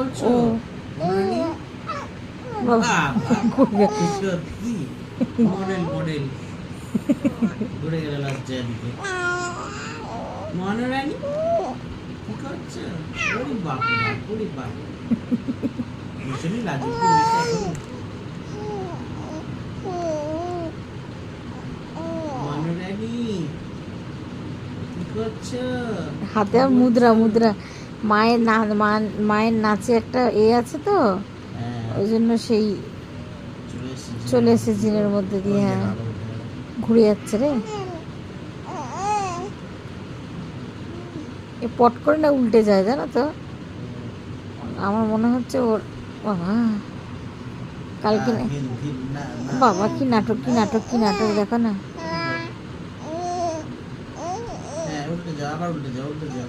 বলছো? ও মনি? বাবা ঘুরে সত্যি মডেল মডেল ঘুরে গেল লজ্জার দিকে। মনোরানী কি করছো? ওরে বাপ রে বাপ, ওরে বাপ, ভীষণই লাজুক হয়েছে এখন। মনোরানী কি করছো? হাতে আর মুদ্রা মুদ্রা মায়ের না মায়ের নাচে একটা আছে তো, হ্যাঁ, ওই জন্য সেই চলে এসে জিনের মধ্যে দিয়ে। হ্যাঁ ঘুরে যাচ্ছে রে, এ পট করে না উল্টে যায় জানো তো, আমার মনে হচ্ছে ওর। বাবা কালকে বাবা কি নাটক কি নাটক কি নাটক দেখো না। হ্যাঁ, উল্টে যাও, আবার উল্টে যাও, উল্টে যাও।